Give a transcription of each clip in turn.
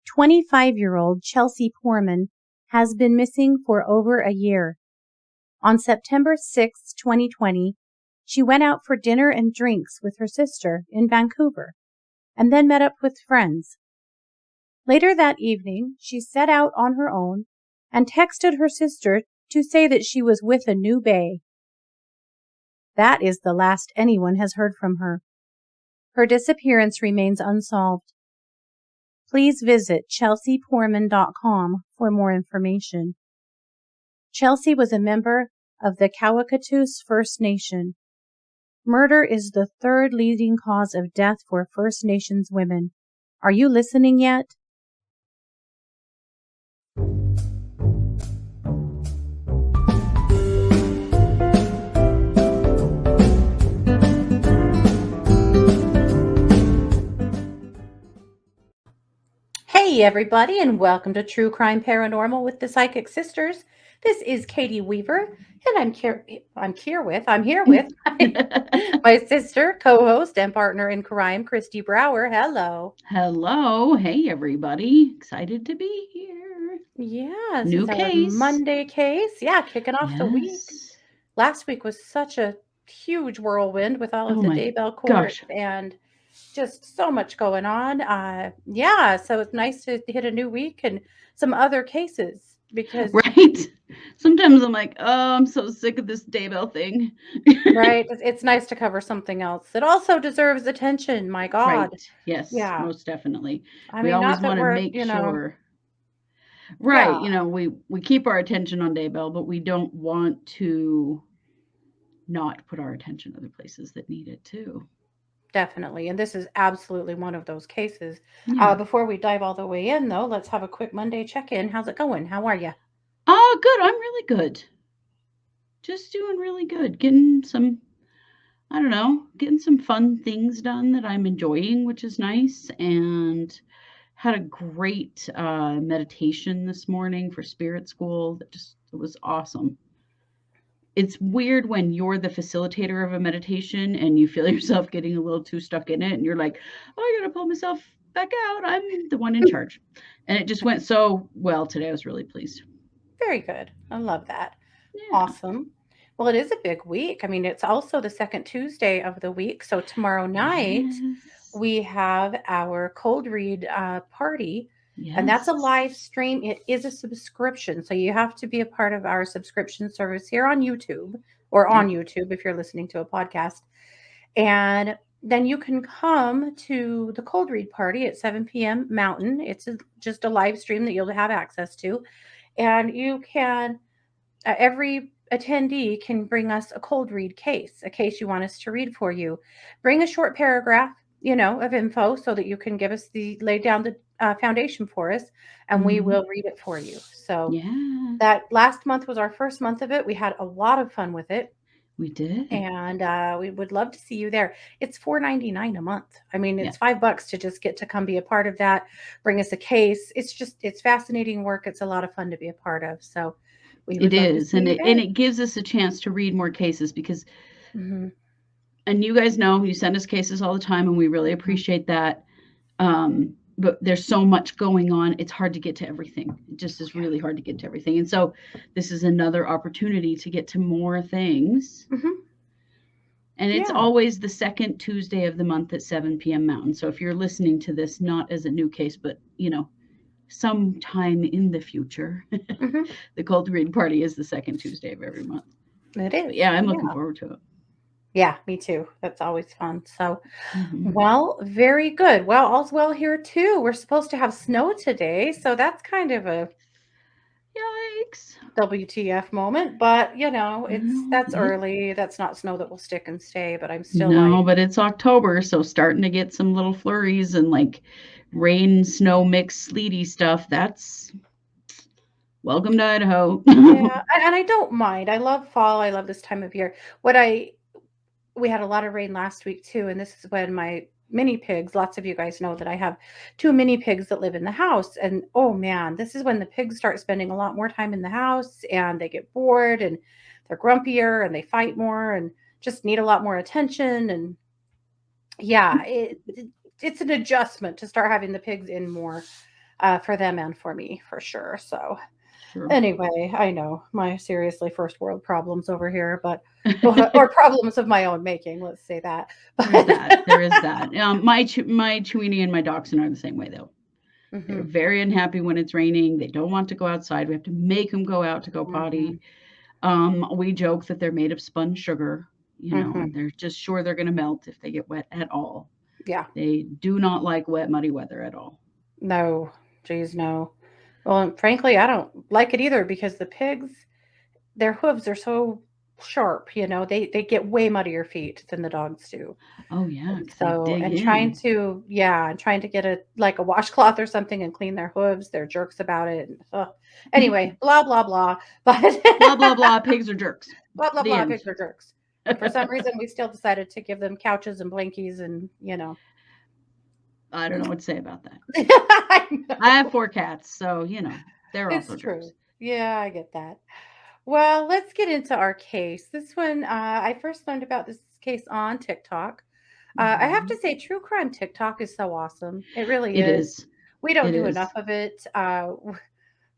25-year-old Chelsea Poorman has been missing for over a year. On September 6, 2020, she went out for dinner and drinks with her sister in Vancouver and then met up with friends. Later that evening, she set out on her own and texted her sister to say that she was with a new bae. That is the last anyone has heard from her. Her disappearance remains unsolved. Please visit chelseapoorman.com for more information. Chelsea was a member of the Kawacatoose First Nation. Murder is the third leading cause of death for First Nations women. Are you listening yet? Hey everybody, and welcome to True Crime Paranormal with the Psychic Sisters. This is Katie Weaver, and I'm here with my sister, co-host, and partner in crime, Christy Brower. Hello. Hello. Hey everybody. Excited to be here. Yes, New it's our case. Monday case. Yeah, kicking off the week. Last week was such a huge whirlwind with all of the Daybell court and just so much going on. So it's nice to hit a new week and some other cases because right. Sometimes I'm like, oh, I'm so sick of this Daybell thing. right. It's nice to cover something else that also deserves attention. My God. Right. Yes. Yeah. Most definitely. We always want to make sure. Right. Yeah. We keep our attention on Daybell, but we don't want to not put our attention other places that need it too. Definitely. And this is absolutely one of those cases. Yeah. Before we dive all the way in, though, let's have a quick Monday check-in. How's it going? How are you? Oh, good. I'm really good. Just doing really good. Getting some fun things done that I'm enjoying, which is nice. And had a great meditation this morning for spirit school. It was awesome. It's weird when you're the facilitator of a meditation and you feel yourself getting a little too stuck in it and you're like, oh, I gotta pull myself back out. I'm the one in charge. And it just went so well today. I was really pleased. Very good. I love that. Yeah. Awesome. Well, it is a big week. I mean, it's also the second Tuesday of the week. So tomorrow night, we have our cold read party. Yes. And that's a live stream. It is a subscription. So you have to be a part of our subscription service here on YouTube or on YouTube if you're listening to a podcast. And then you can come to the cold read party at 7 p.m. Mountain. It's just a live stream that you'll have access to. And you can, every attendee can bring us a cold read case, a case you want us to read for you. Bring a short paragraph, of info so that you can give us lay down the foundation for us, and we will read it for you. So that last month was our first month of it. We had a lot of fun with it. We did. And we would love to see you there. It's $4.99 a month. I mean, it's $5 to just get to come be a part of that, bring us a case. It's fascinating work. It's a lot of fun to be a part of. So it is. And it gives us a chance to read more cases because, and you guys know, you send us cases all the time and we really appreciate that. But there's so much going on. It's hard to get to everything. It just is really hard to get to everything. And so this is another opportunity to get to more things. And it's always the second Tuesday of the month at 7 p.m. Mountain. So if you're listening to this, not as a new case, but, sometime in the future, the cold read party is the second Tuesday of every month. It is. But I'm looking forward to it. Yeah, me too. That's always fun. So, well, very good. Well, all's well here too. We're supposed to have snow today, so that's kind of a yikes WTF moment. But that's early. That's not snow that will stick and stay. But I'm still but it's October, so starting to get some little flurries and like rain, snow mix, sleety stuff. That's welcome to Idaho. Yeah, and I don't mind. I love fall. I love this time of year. We had a lot of rain last week too, and this is when my mini pigs, lots of you guys know that I have 2 mini pigs that live in the house, and oh man, this is when the pigs start spending a lot more time in the house and they get bored and they're grumpier and they fight more and just need a lot more attention. And it's an adjustment to start having the pigs in more. for them and for me, for sure. So Sure. anyway, I know my seriously first world problems over here, but or problems of my own making, let's say that. There's But that. There is that. My Chewini and my dachshund are the same way though. They're hmm very unhappy when it's raining. They don't want to go outside. We have to make them go out to go hmm potty. We joke that they're made of spun sugar, and hmm they're just sure they're going to melt if they get wet at all. yeah, They do not like wet, muddy weather at all. no, geez, no. Well, and frankly, I don't like it either because the pigs, their hooves are so sharp, they get way muddier feet than the dogs do. Oh yeah, And because they so, dig and trying in. to, yeah, and trying to get a like a washcloth or something and clean their hooves, they're jerks about it. And, anyway, blah blah blah. But Blah blah blah. Pigs are jerks. blah blah The blah, end. pigs are jerks. And for some reason, we still decided to give them couches and blankies, and I don't know what to say about that. I I have know 4 cats, so they're it's also true. jerks. Yeah, I get that. Well, let's get into our case. This one, I first learned about this case on TikTok. I have to Mhm. say, true crime TikTok is so awesome. It really It is. is. We don't It do enough is. of it.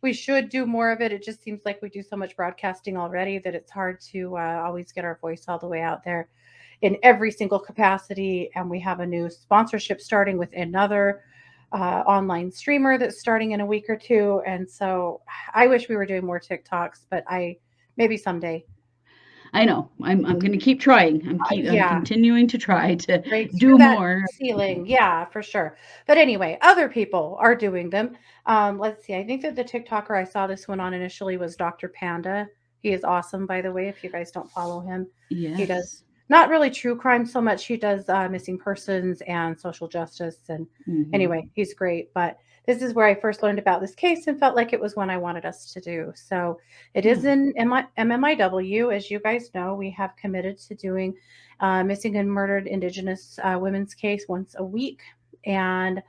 We should do more of it. It just seems like we do so much broadcasting already that it's hard to always get our voice all the way out there in every single capacity. And we have a new sponsorship starting with another online streamer that's starting in a week or two. And so I wish we were doing more TikToks, but maybe someday. I know. I'm going to keep trying. I'm Yeah, continuing to try to break through do that more. ceiling. Yeah, for sure. But anyway, other people are doing them. Let's see. I think that the TikToker I saw this one on initially was Dr. Panda. He is awesome, by the way, if you guys don't follow him. He does Yes. not really true crime so much. He does missing persons and social justice. And Mhm. anyway, he's great. But this is where I first learned about this case and felt like it was one I wanted us to do. So it is Yeah. in MMIW. As you guys know, we have committed to doing missing and murdered Indigenous women's case once a week. And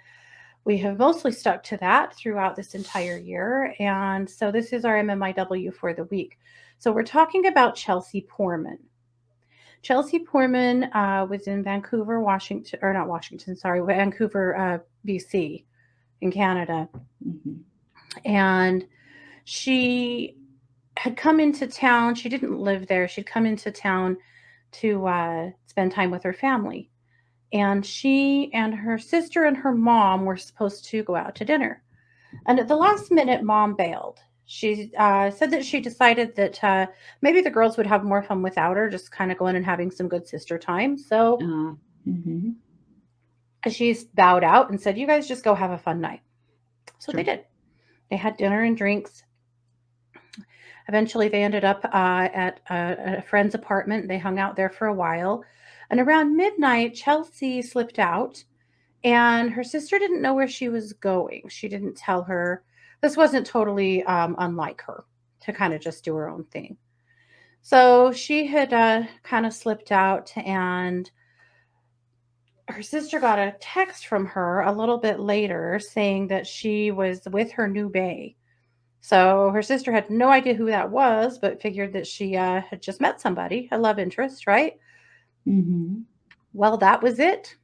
we have mostly stuck to that throughout this entire year. And so this is our MMIW for the week. So we're talking about Chelsea Poorman. Chelsea Poorman was in Vancouver, Washington, or not Washington, sorry, Vancouver, BC, in Canada. Mhm. And she had come into town. She didn't live there. She'd come into town to spend time with her family. And she and her sister and her mom were supposed to go out to dinner. And at the last minute, mom bailed. She said that she decided that maybe the girls would have more fun without her, just kind of going and having some good sister time. So Uh, mhm. she's bowed out and said, "You guys just go have a fun night." So they Sure. did. They had dinner and drinks. Eventually, they ended up at a friend's apartment. They hung out there for a while. And around midnight, Chelsea slipped out, and her sister didn't know where she was going. She didn't tell her. This wasn't totally unlike her to kind of just do her own thing. So she had kind of slipped out, and her sister got a text from her a little bit later saying that she was with her new bae. So her sister had no idea who that was, but figured that she had just met somebody, a love interest, right? Mhm. Well, that was it.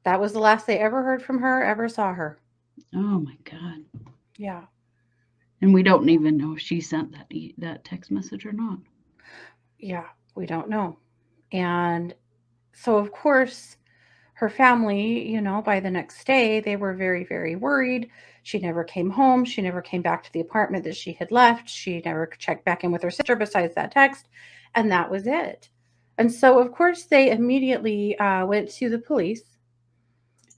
That was the last they ever heard from her, ever saw her. Oh my god. Yeah. And we don't even know if she sent that text message or not. Yeah. We don't know. And so, of course, her family, by the next day, they were very, very worried. She never came home. She never came back to the apartment that she had left. She never checked back in with her sister besides that text. And that was it. And so, of course, they immediately went to the police,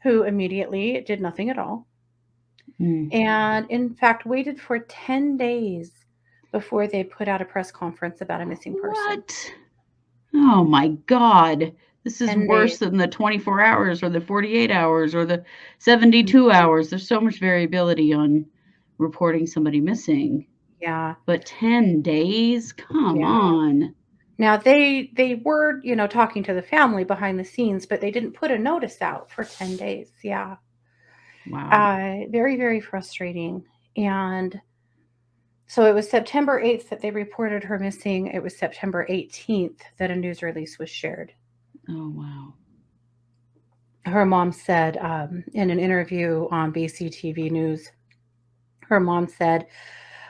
who immediately did nothing at all. Mm. And in fact, waited for 10 days before they put out a press conference about a missing person. What? Oh my god. This is 10 worse days. than the 24 hours or the 48 hours or the 72 Mhm. hours. There's so much variability on reporting somebody missing. Yeah. But 10 days? Come Yeah. on. Now they were, talking to the family behind the scenes, but they didn't put a notice out for 10 days. Yeah. Wow. Very, very frustrating. And so it was September 8th that they reported her missing. It was September 18th that a news release was shared. Oh wow. her mom said in an interview on BCTV News, her mom said,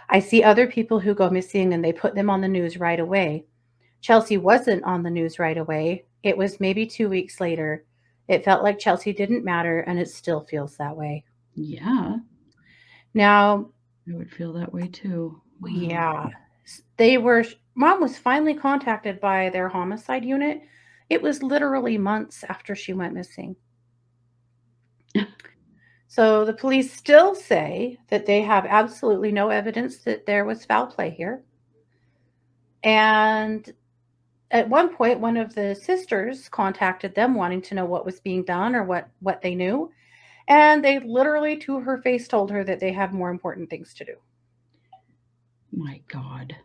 I see other people who go missing and they put them on the news right away. Chelsea wasn't on the news right away. It was maybe 2 weeks later. It felt like Chelsea didn't matter, and it still feels that way. Yeah, Now, I would feel that way too. Wow. yeah, they were, mom was finally contacted by their homicide unit. It was literally months after she went missing. So the police still say that they have absolutely no evidence that there was foul play here. And at one point, one of the sisters contacted them wanting to know what was being done or what they knew. And they literally, to her face, told her that they have more important things to do. My God.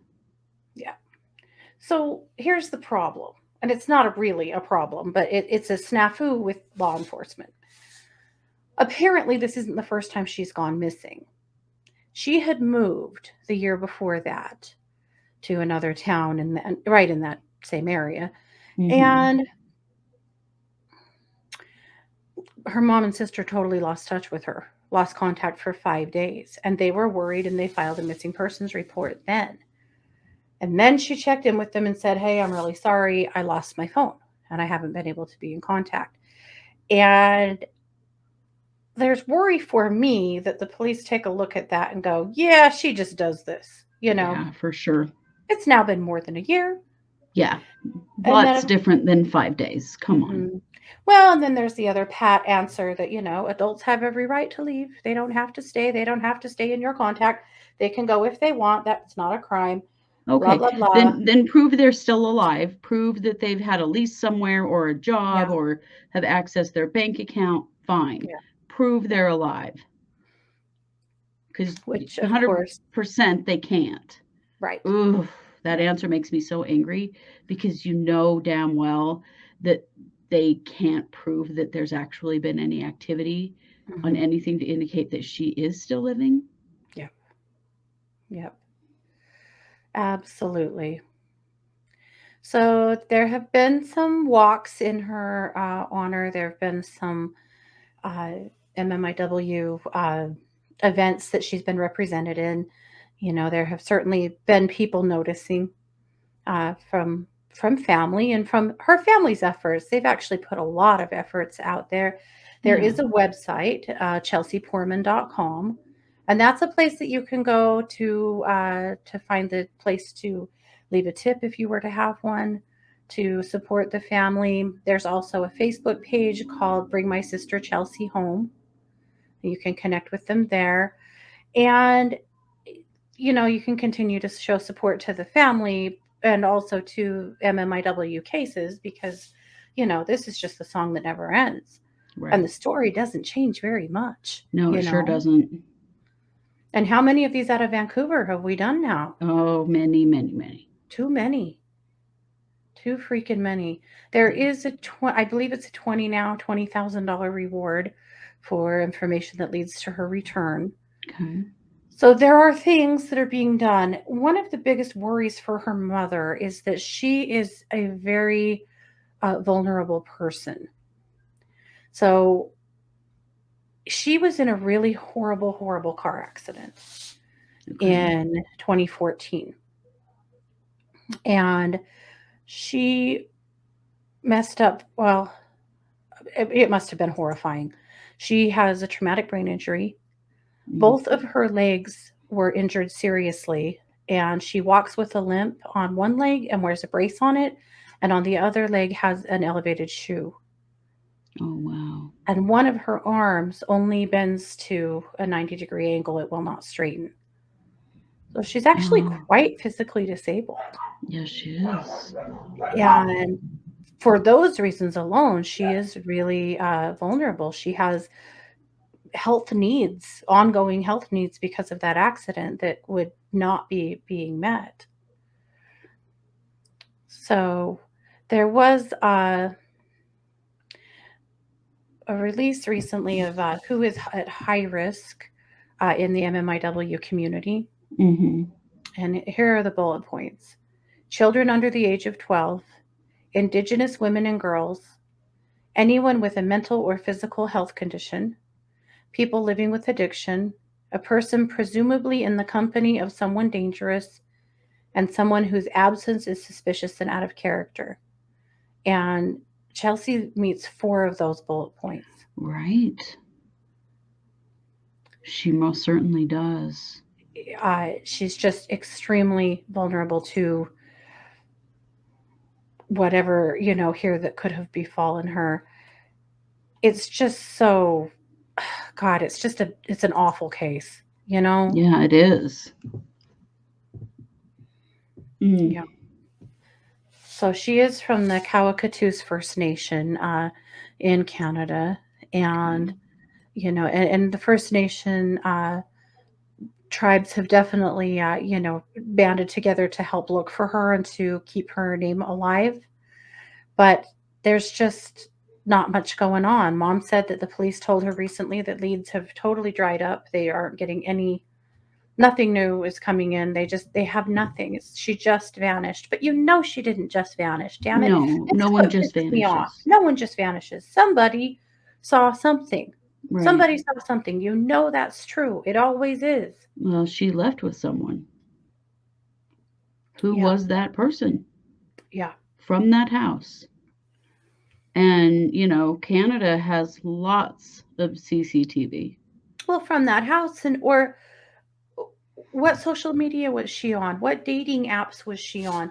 Yeah. So here's the problem. And it's not really a problem, but it's a snafu with law enforcement. Apparently, this isn't the first time she's gone missing. She had moved the year before that to another town right in that same area. Mm-hmm. And her mom and sister totally lost touch with her, lost contact for 5 days. And they were worried and they filed a missing persons report then. And then she checked in with them and said, hey, I'm really sorry. I lost my phone and I haven't been able to be in contact. And there's worry for me that the police take a look at that and go, yeah, she just does this. Yeah, for sure. It's now been more than a year. Yeah. And Lots then, different than 5 days. Come on. mhm. Well, and then there's the other pat answer that, adults have every right to leave. They don't have to stay. They don't have to stay in your contact. They can go if they want. That's not a crime. Blah, Okay. blah, blah. Then prove they're still alive. Prove that they've had a lease somewhere or a job Yeah. or have accessed their bank account. Fine. Yeah. Prove Yeah. they're alive. Because Which, of course, 100% they can't. right. Ooh, that Right. answer makes me so angry because you know damn well that they can't prove that there's actually been any activity on Hmm. anything to indicate that she is still living. Yep. Yep. Absolutely. So there have been some walks in her honor. There have been some uh, MMIW events that she's been represented in. There have certainly been people noticing from family and from her family's efforts. They've actually put a lot of efforts out there. There Yeah, is a website, chelseapoorman.com, and that's a place that you can go to find the place to leave a tip if you were to have one, to support the family. There's also a Facebook page called Bring My Sister Chelsea Home. You can connect with them there. And you can continue to show support to the family and also to MMIW cases because, this is just a song that never ends. And right. the story doesn't change very much, No, it sure doesn't. And how many of these out of Vancouver have we done now? Oh, many, many, many. Too many. Too freaking many. There is I believe it's a 20 now, $20,000 reward for information that leads to her return. Okay. So there are things that are being done. One of the biggest worries for her mother is that she is a very vulnerable person. So she was in a really horrible, horrible car accident Okay. in 2014. And she messed up. Well, it must have been horrifying. She has a traumatic brain injury. Mm. Both of her legs were injured seriously, and she walks with a limp on one leg and wears a brace on it, and on the other leg has an elevated shoe. Oh, wow. And one of her arms only bends to a 90-degree angle, it will not straighten. So she's actually Oh, quite physically disabled. yes, she is. And for those reasons alone, she is really vulnerable. She has health needs, ongoing health needs because of that accident that would not be being met. So there was a release recently of who is at high risk in the MMIW community. Mm-hmm. And here are the bullet points: children under the age of 12, Indigenous women and girls, anyone with a mental or physical health condition, people living with addiction, a person presumably in the company of someone dangerous, and someone whose absence is suspicious and out of character. And Chelsea meets four of those bullet points. Right. She most certainly does. She's just extremely vulnerable to whatever, here that could have befallen her. It's just so, God, it's an awful case, you know? Yeah, it is. Mm. Yeah. So she is from the Kawacatoose First Nation in Canada. And, Okay. and the First Nation tribes have definitely, banded together to help look for her and to keep her name alive. But there's just not much going on. Mom said that the police told her recently that leads have totally dried up. They aren't getting nothing new is coming in. They have nothing. She just vanished. But she didn't just vanish. Damn it. No, This no is one what just pisses me off. vanishes. No one just vanishes. Somebody saw something. Right. Somebody saw something. That's true. It always is. Well, she left with someone. Who Yeah. was that person Yeah. from that house? And, Canada has lots of CCTV. Well, from that house or what social media was she on? What dating apps was she on?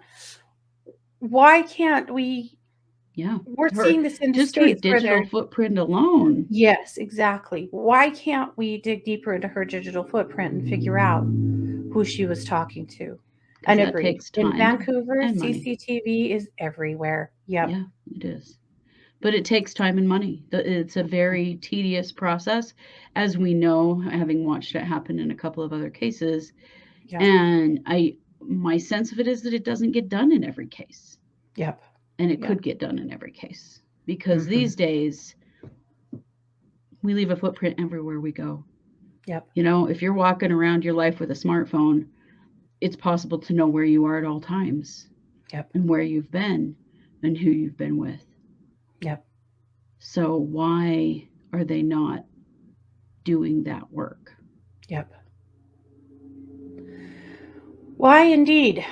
Why can't we? Yeah. We're Her seeing this in the just her States where digital they're. footprint alone. Yes, exactly. Why can't we dig deeper into her digital footprint and figure out who she was talking to? Because And that agreed. takes In time Vancouver, and money. CCTV is everywhere. Yep. Yeah, it is. But it takes time and money. It's a very tedious process, as we know, having watched it happen in a couple of other cases. Yep. And my sense of it is that it doesn't get done in every case. Yep. And it Yep. could get done in every case. Because Mm-hmm. these days, we leave a footprint everywhere we go. Yep. If you're walking around your life with a smartphone, it's possible to know where you are at all times Yep. and where you've been and who you've been with. Yep. So why are they not doing that work? Yep. Why indeed?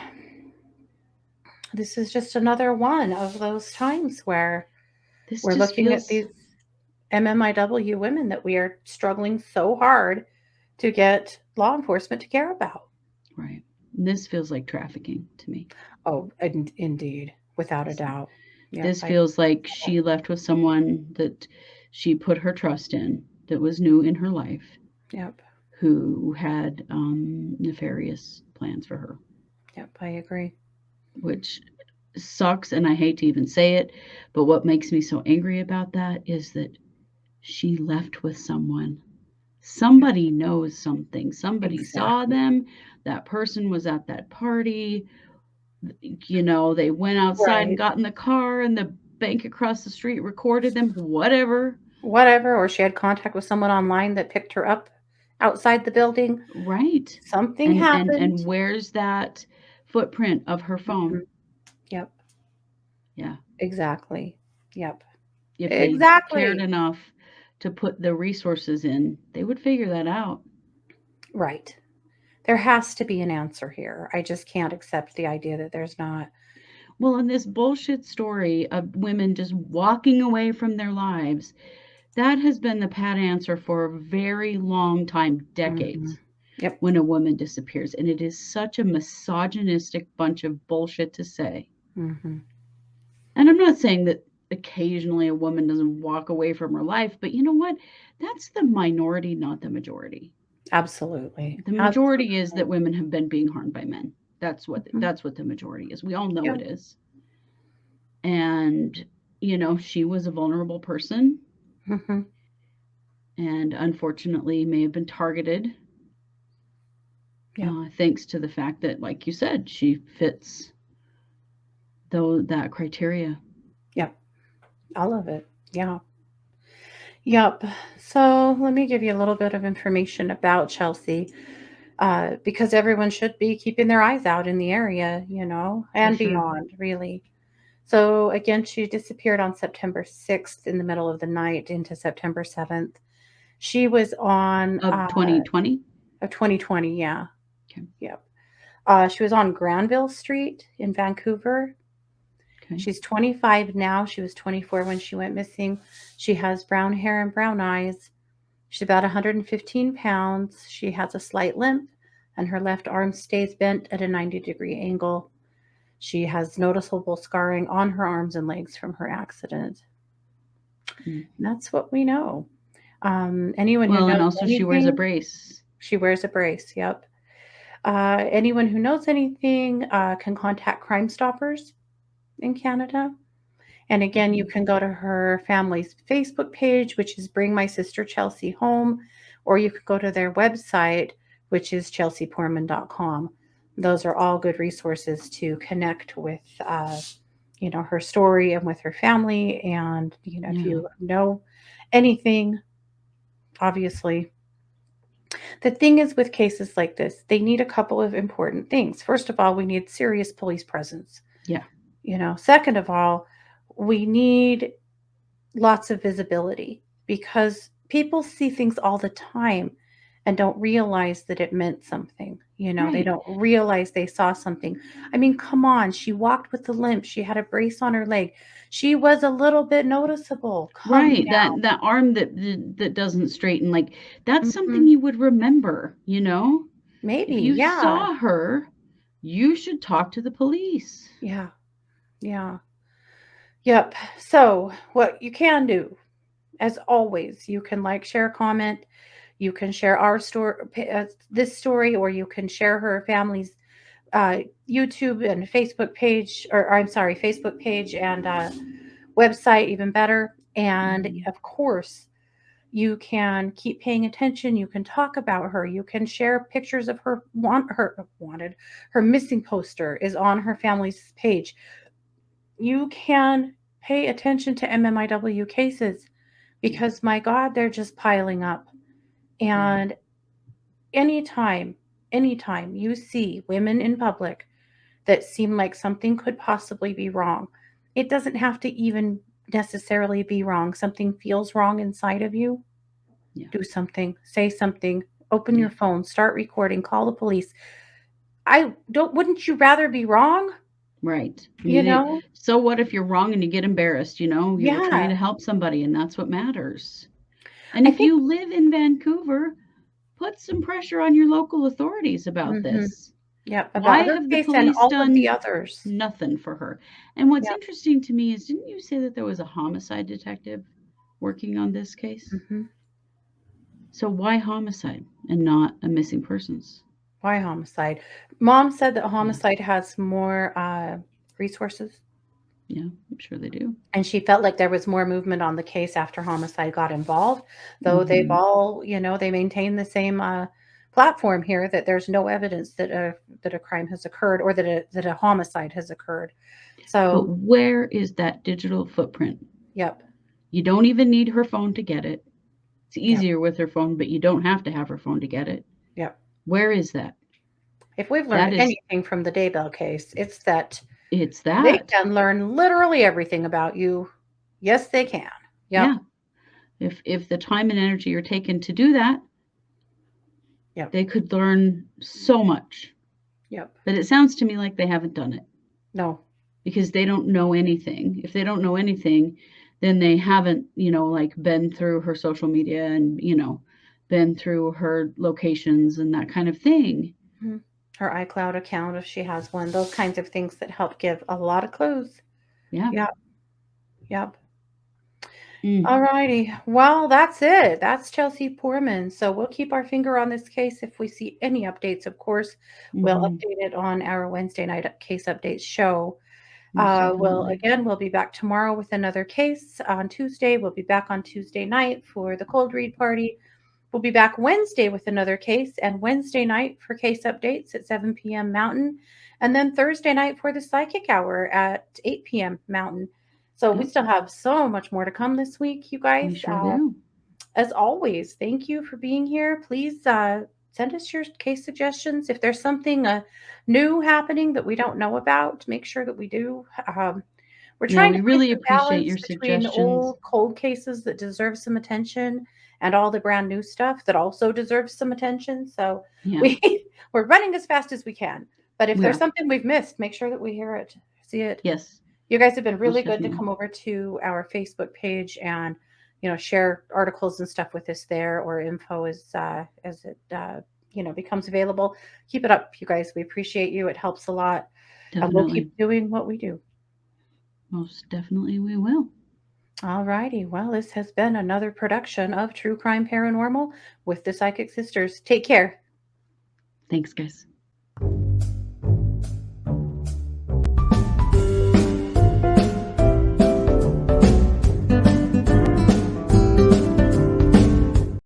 This is just another one of those times where This we're just looking at feels these MMIW women that we are struggling so hard to get law enforcement to care about. right. This feels like trafficking to me. Oh, indeed, without a doubt. Yep, This feels like she left with someone that she put her trust in, that was new in her life, yep, who had nefarious plans for her, yep, I agree. which sucks. And I hate to even say it, but what makes me so angry about that is that she left with someone. Somebody knows something. Somebody saw Exactly. them. That person was at that party. They went outside and Right. got in the car, and the bank across the street recorded them, whatever. Whatever, or she had contact with someone online that picked her up outside the building. Right. Something And happened. where's that footprint of her phone? Mhm. Yep, Yeah. exactly. Yep, If they cared exactly. enough to put the resources in, they would figure that out. Right. There has to be an answer here. I just can't accept the idea that there's not. Well, in this bullshit story of women just walking away from their lives, that has been the pat answer for a very long time, Mhm. decades, Yep. when a woman disappears. And it is such a misogynistic bunch of bullshit to say. Mhm. And I'm not saying that occasionally a woman doesn't walk away from her life, but you know what? That's the minority, not the majority. Absolutely. The majority is Absolutely. that women have been being harmed by men. Mhm. That's what the majority is. We all know Yeah. it is. And she was a vulnerable person, Mhm. and unfortunately may have been targeted, Yep. thanks to the fact that, like you said, she fits that criteria. Yep. All of it. Yeah. Yep. So let me give you a little bit of information about Chelsea, because everyone should be keeping their eyes out in the area, For and sure. beyond, really. So again, she disappeared on September 6th in the middle of the night into September 7th. She was on Of 2020? of 2020, yeah. Okay. Yep. She was on Granville Street in Vancouver. Okay. She's 25 now. She was 24 when she went missing. She has brown hair and brown eyes. She's about 115 pounds. She has a slight limp, and her left arm stays bent at a 90-degree angle. She has noticeable scarring on her arms and legs from her accident. Mm. And that's what we know. Anyone who Well, and knows also she wears a anything, brace. she wears a brace. Yep. Anyone who knows anything can contact Crime Stoppers in Canada. And again, you Mhm. can go to her family's Facebook page, which is Bring My Sister Chelsea Home, or you could go to their website, which is chelseapoorman.com. Those are all good resources to connect with, her story and with her family. And, if Yeah. you know anything, obviously. The thing is with cases like this, they need a couple of important things. First of all, we need serious police presence. Yeah. Second of all, we need lots of visibility because people see things all the time and don't realize that it meant something. They Right. don't realize they saw something. I mean, come on. She walked with a limp. She had a brace on her leg. She was a little bit noticeable. Come Right. That arm that doesn't straighten, like, that's now. something you would remember, you know? Maybe. If you Yeah. saw her, you should talk to the police. Yeah. Yeah. Yep. So, what you can do, as always, you can like, share, comment. You can share our story, this story, or you can share her family's uh, YouTube and Facebook page, or I'm sorry, Facebook page and website, even better. And Mhm. of course, you can keep paying attention. You can talk about her. You can share pictures of her wanted. Her missing poster is on her family's page. You can pay attention to MMIW cases Yeah. because my God, they're just piling up. Yeah. And anytime, anytime you see women in public that seem like something could possibly be wrong, it doesn't have to even necessarily be wrong. Something feels wrong inside of you. Yeah. Do something, say something, open Yeah. your phone, start recording, call the police. I don't, wouldn't you rather be wrong? Right. You know? So what if you're wrong and you get embarrassed, you know? You were trying Yeah. to help somebody and that's what matters. And I if think, you live in Vancouver, put some pressure on your local authorities about hmm, this. yeah, Why about her have the case and police all of the done others. nothing for her? And what's Yeah. interesting to me is, didn't you say that there was a homicide detective working on this case? Hmm. So why homicide and not a missing persons? Why homicide? Mom said that Yeah. homicide has more resources, Yeah, I'm sure they do. and she felt like there was more movement on the case after homicide got involved. Though they've Mhm. all, they maintain the same platform here that there's no evidence that a crime has occurred or that a homicide has occurred. But So, where is that digital footprint? yep, You don't even need her phone to get it. It's yep, easier with her phone, but you don't have to have her phone to get it. yep. Where is that? If we've learned That is anything from the Daybell case, it's that it's they that. can learn literally everything about you. Yes, they can. Yep, Yeah. If the time and energy are taken to do that, yep, they could learn so much. yep. But it sounds to me like they haven't done it No. because they don't know anything. If they don't know anything, then they haven't, like been through her social media and, been through her locations and that kind of thing. Mhm. Her iCloud account, if she has one, those kinds of things that help give a lot of clues. Yeah. Yep, yep. Mm. All righty. Well, that's it. That's Chelsea Poorman. So we'll keep our finger on this case. If we see any updates, of course, we'll Mhm. update it on our Wednesday night case updates show. Most We'll definitely. again, we'll be back tomorrow with another case on Tuesday. We'll be back on Tuesday night for the cold read party. We'll be back Wednesday with another case and Wednesday night for case updates at 7 p.m. Mountain. And then Thursday night for the psychic hour at 8 p.m. Mountain. So we Yep. still have so much more to come this week, you guys. We sure do. As always, thank you for being here. Please send us your case suggestions. If there's something new happening that we don't know about, make sure that we do. we're Yeah, trying we to find really the appreciate balance your between suggestions. old cold cases that deserve some attention and all the brand new stuff that also deserves some attention. So Yeah, we we're running as fast as we can. But if we there's are. something we've missed, make sure that we hear it, see it. Yes, You guys have been really most good to definitely. come over to our Facebook page and share articles and stuff with us there, or info as it becomes available. Keep it up, you guys. We appreciate you. It helps a lot, and we'll keep Definitely. doing what we do. Most definitely we will. All righty. Well, this has been another production of True Crime Paranormal with the Psychic Sisters. Take care. Thanks, guys.